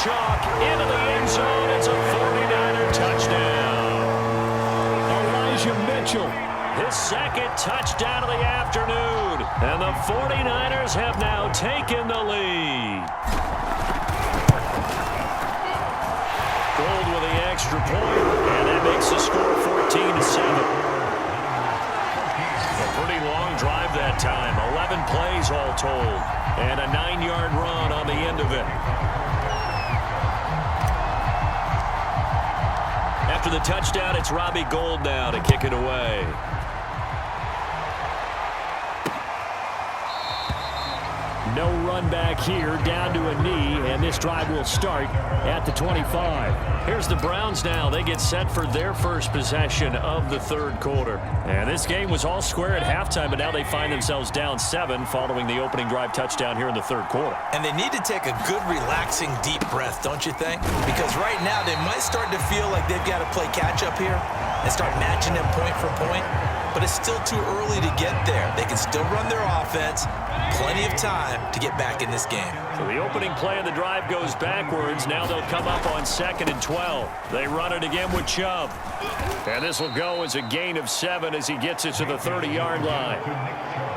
chalk into the end zone. It's a 49er touchdown. Elijah Mitchell. His second touchdown of the afternoon. And the 49ers have now taken the lead. Gold with the extra point, and that makes the score 14-7. A pretty long drive that time. 11 plays all told. And a 9-yard run on the end of it. After the touchdown, it's Robbie Gould now to kick it away. No run back here, down to a knee, and this drive will start at the 25. Here's the Browns now. They get set for their first possession of the third quarter. And this game was all square at halftime, but now they find themselves down 7 following the opening drive touchdown here in the third quarter. And they need to take a good, relaxing, deep breath, don't you think? Because right now they might start to feel like they've got to play catch-up here and start matching them point for point. But it's still too early to get there. They can still run their offense. Plenty of time to get back in this game. So the opening play of the drive goes backwards. Now they'll come up on 2nd and 12. They run it again with Chubb. And this will go as a gain of 7 as he gets it to the 30-yard line.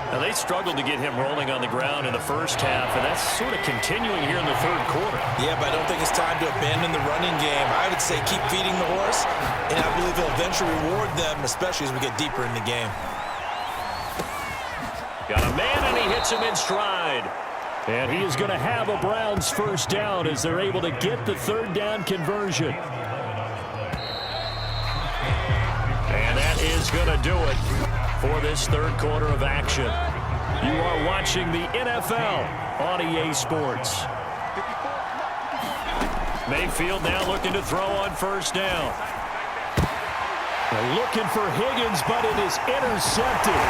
Now they struggled to get him rolling on the ground in the first half, and that's sort of continuing here in the third quarter. Yeah, but I don't think it's time to abandon the running game. I would say keep feeding the horse, and I believe he'll eventually reward them, especially as we get deeper in the game. Got a man, and he hits him in stride. And he is going to have a Browns first down as they're able to get the third down conversion. And that is going to do it for this third quarter of action. You are watching the NFL on EA Sports. Mayfield now looking to throw on first down. They're looking for Higgins, but it is intercepted.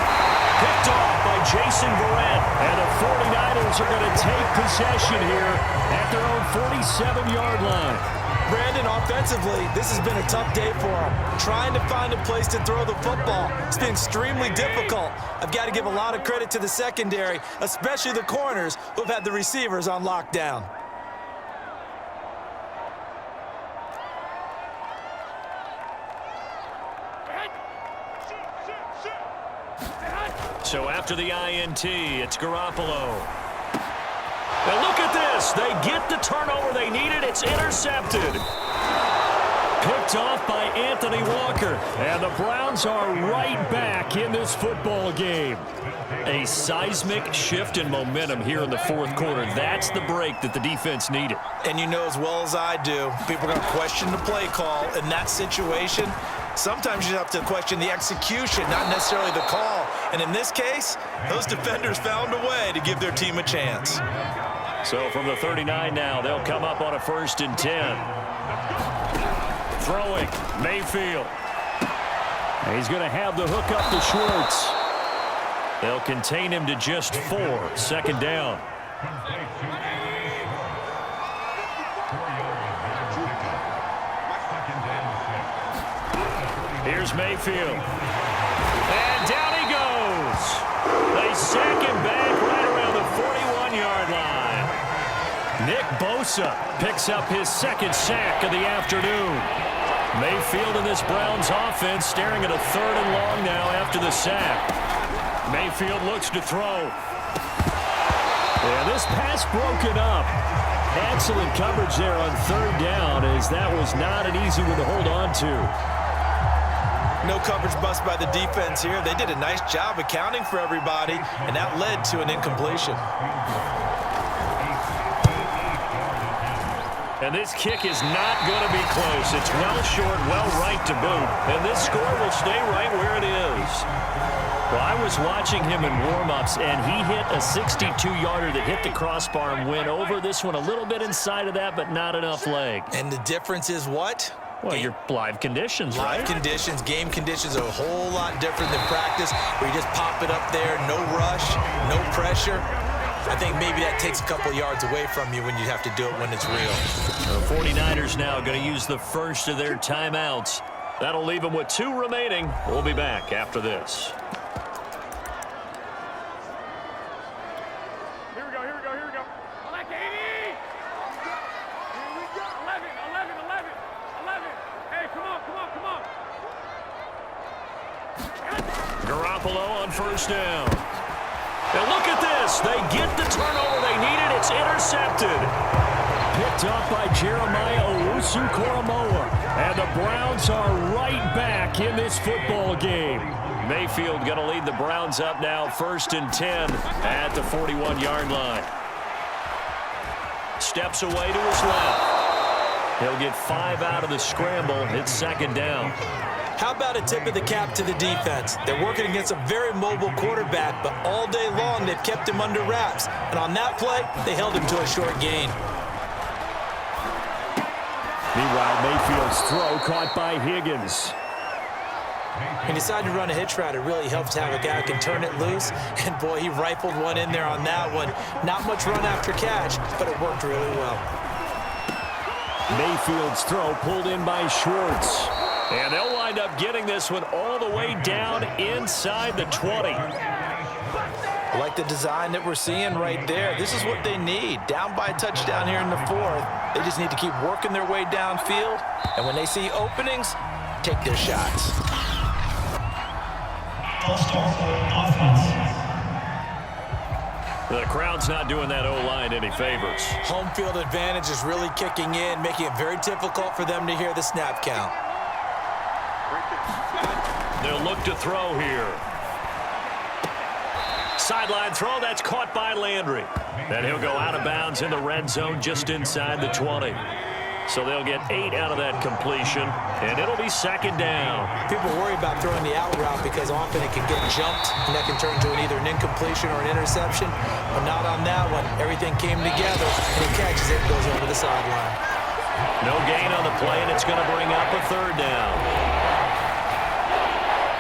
Picked off by Jason Verrett. And the 49ers are going to take possession here at their own 47-yard line. Brandon, offensively, this has been a tough day for them. Trying to find a place to throw the football. It's been extremely difficult. I've got to give a lot of credit to the secondary, especially the corners who have had the receivers on lockdown. So after the INT, it's Garoppolo. And look at this. They get the turnover they needed. It's intercepted. Picked off by Anthony Walker. And the Browns are right back in this football game. A seismic shift in momentum here in the fourth quarter. That's the break that the defense needed. And you know as well as I do, people are going to question the play call in that situation. Sometimes you have to question the execution, not necessarily the call. And in this case, those defenders found a way to give their team a chance. So from the 39 now, they'll come up on a 1st and 10. Throwing, Mayfield. And he's going to have the hook up to Schwartz. They'll contain him to just 4. 2nd down. Here's Mayfield. And down he goes. They sack him back right around the 41-yard line. Nick Bosa picks up his 2nd sack of the afternoon. Mayfield in this Browns offense staring at a 3rd and long now after the sack. Mayfield looks to throw. Yeah, this pass broken up. Excellent coverage there on 3rd down, as that was not an easy one to hold on to. No coverage bust by the defense here. They did a nice job accounting for everybody, and that led to an incompletion. And this kick is not going to be close. It's well short, well right to boot. And this score will stay right where it is. Well, I was watching him in warm-ups, and he hit a 62-yarder that hit the crossbar and went over. This one a little bit inside of that, but not enough leg. And the difference is what? Well, your live conditions, right? Live conditions, game conditions are a whole lot different than practice, where you just pop it up there, no rush, no pressure. I think maybe that takes a couple yards away from you when you have to do it when it's real. The 49ers now going to use the first of their timeouts. That'll leave them with 2 remaining. We'll be back after this. Here we go. All right, Katie. Here we Garoppolo on first down. And look at this. They get the turnover they needed. It's intercepted. Picked up by Jeremiah Owusu-Koramoah. And the Browns are right back in this football game. Mayfield going to lead the Browns up now 1st and 10 at the 41-yard line. Steps away to his left. He'll get 5 out of the scramble. It's 2nd down. How about a tip of the cap to the defense? They're working against a very mobile quarterback, but all day long they've kept him under wraps. And on that play, they held him to a short gain. Meanwhile, Mayfield's throw caught by Higgins. He decided to run a hitch route. It really helps to have a guy who can turn it loose. And, boy, he rifled one in there on that one. Not much run after catch, but it worked really well. Mayfield's throw pulled in by Schwartz. And they'll wind up getting this one all the way down inside the 20. I like the design that we're seeing right there. This is what they need. Down by a touchdown here in the 4th. They just need to keep working their way downfield. And when they see openings, take their shots. The crowd's not doing that O-line any favors. Home field advantage is really kicking in, making it very difficult for them to hear the snap count. They'll look to throw here. Sideline throw, that's caught by Landry. And he'll go out of bounds in the red zone just inside the 20. So they'll get 8 out of that completion, and it'll be 2nd down. People worry about throwing the out route because often it can get jumped, and that can turn into either an incompletion or an interception. But not on that one. Everything came together, and he catches it and goes over the sideline. No gain on the play, and it's going to bring up a 3rd down.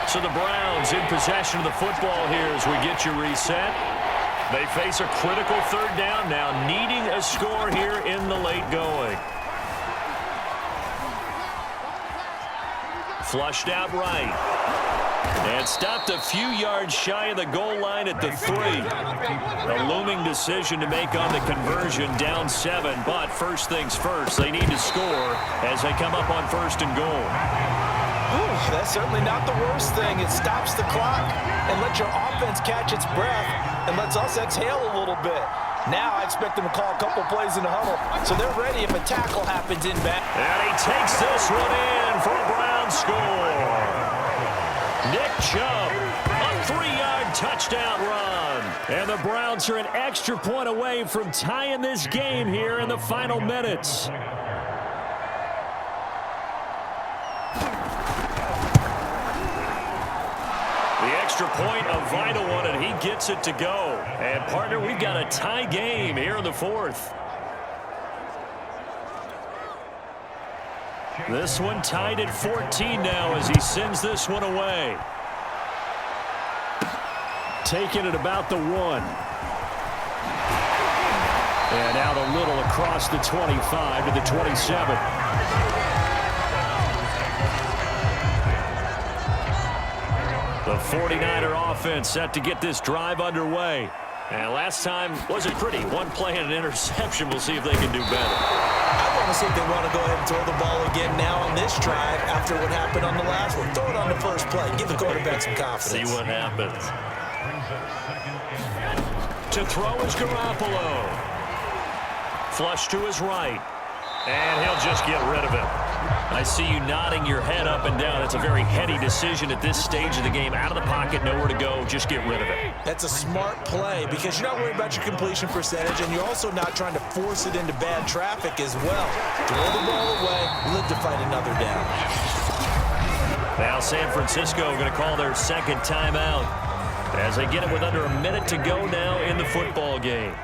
So the Browns in possession of the football here as we get you reset. They face a critical 3rd down now, needing a score here in the late going. Flushed out right. And stopped a few yards shy of the goal line at the 3. A looming decision to make on the conversion, down 7. But first things first, they need to score as they come up on 1st and goal. Ooh, that's certainly not the worst thing. It stops the clock and lets your offense catch its breath and lets us exhale a little bit. Now I expect them to call a couple plays in the huddle, so they're ready if a tackle happens in back. And he takes this one in for a Brown score. Nick Chubb, a 3-yard touchdown run. And the Browns are an extra point away from tying this game here in the final minutes. Point, a vital one, and he gets it to go. And, partner, we've got a tie game here in the 4th. This one tied at 14 now as he sends this one away. Taking it about the 1. And out a little across the 25 to the 27. The 49er offense set to get this drive underway. And last time wasn't pretty. One play and an interception. We'll see if they can do better. I want to see if they want to go ahead and throw the ball again now on this drive after what happened on the last one. Throw it on the first play. Give the quarterback some confidence. See what happens. To throw is Garoppolo. Flush to his right. And he'll just get rid of it. I see you nodding your head up and down. It's a very heady decision at this stage of the game. Out of the pocket, nowhere to go. Just get rid of it. That's a smart play because you're not worried about your completion percentage, and you're also not trying to force it into bad traffic as well. Throw the ball away, live to fight another down. Now San Francisco going to call their 2nd timeout as they get it with under a minute to go now in the football game.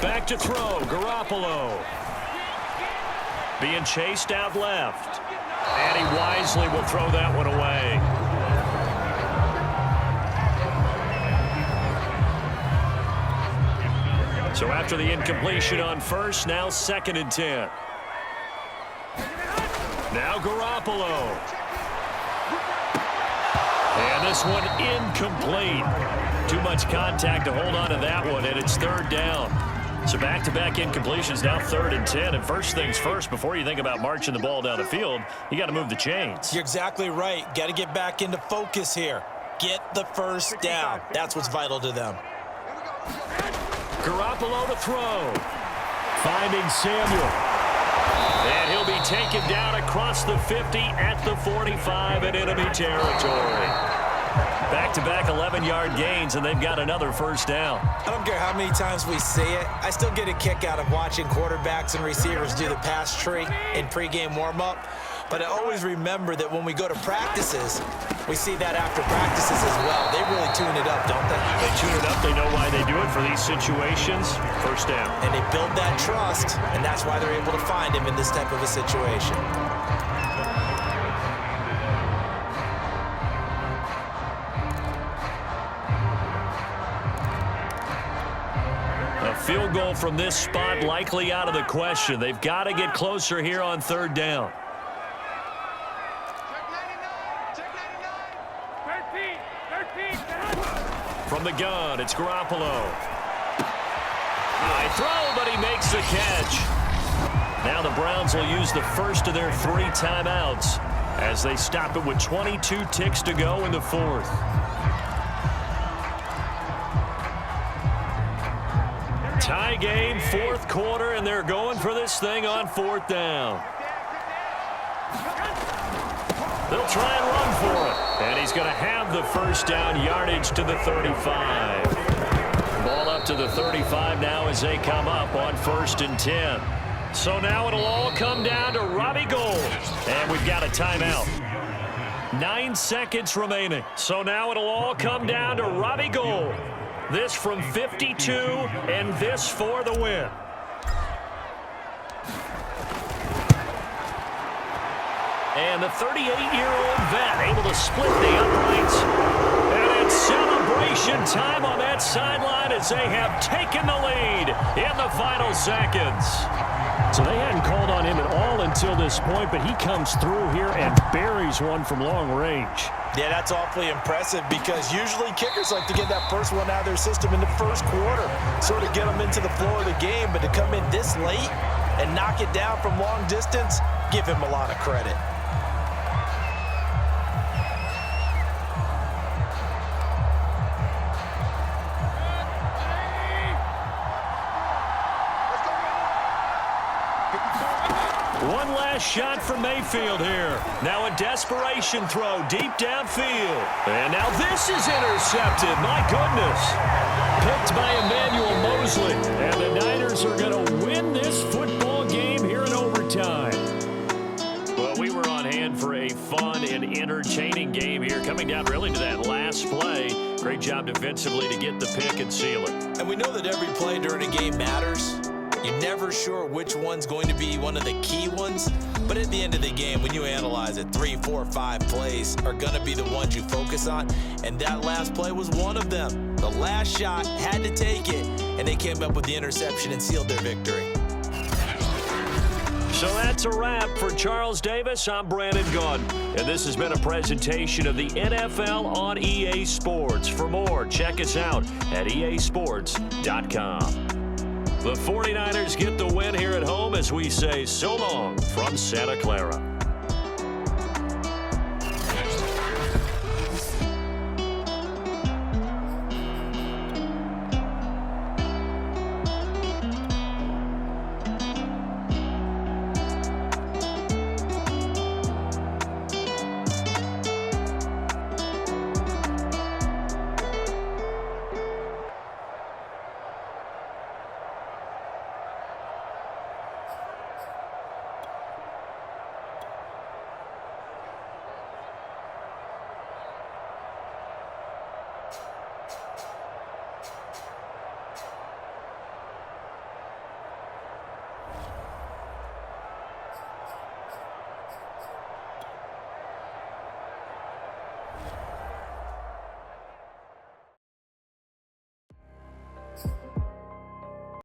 Back to throw, Garoppolo. Being chased out left. And he wisely will throw that one away. So after the incompletion on first, now 2nd and 10. Now Garoppolo. And this one incomplete. Too much contact to hold on to that one, and it's third down. So back-to-back incompletions, now 3rd and 10. And first things first, before you think about marching the ball down the field, you got to move the chains. You're exactly right. Got to get back into focus here. Get the first down. That's what's vital to them. Garoppolo to throw. Finding Samuel. And he'll be taken down across the 50 at the 45 in enemy territory. Back-to-back 11-yard gains, and they've got another first down. I don't care how many times we say it. I still get a kick out of watching quarterbacks and receivers do the pass tree in pregame warm-up. But I always remember that when we go to practices, we see that after practices as well. They really tune it up, don't they? They tune it up. They know why they do it for these situations. First down. And they build that trust, and that's why they're able to find him in this type of a situation. A field goal from this spot likely out of the question. They've got to get closer here on third down. From the gun, it's Garoppolo. High throw, but he makes the catch. Now the Browns will use the first of their 3 timeouts as they stop it with 22 ticks to go in the 4th. Tie game, 4th quarter, and they're going for this thing on 4th down. They'll try and run for it. And he's going to have the first down, yardage to the 35. Ball up to the 35 now as they come up on 1st and 10. So now it'll all come down to Robbie Gould. And we've got a timeout. 9 seconds remaining. So now it'll all come down to Robbie Gould. This from 52, and this for the win. And the 38-year-old vet able to split the uprights. And it's celebration time on that sideline as they have taken the lead in the final seconds. So they hadn't called on him at all until this point, but he comes through here and buries one from long range. Yeah, that's awfully impressive because usually kickers like to get that first one out of their system in the first quarter, sort of get them into the flow of the game, but to come in this late and knock it down from long distance, give him a lot of credit. One last shot from Mayfield here. Now a desperation throw deep downfield. And now this is intercepted. My goodness. Picked by Emmanuel Mosley. And the Niners are going to win this football game here in overtime. Well, we were on hand for a fun and entertaining game here, coming down really to that last play. Great job defensively to get the pick and seal it. And we know that every play during a game matters. You're never sure which one's going to be one of the key ones. But at the end of the game, when you analyze it, 3, 4, 5 plays are going to be the ones you focus on. And that last play was one of them. The last shot had to take it, and they came up with the interception and sealed their victory. So that's a wrap for Charles Davis. I'm Brandon Gunn, and this has been a presentation of the NFL on EA Sports. For more, check us out at easports.com. The 49ers get the win here at home as we say so long from Santa Clara.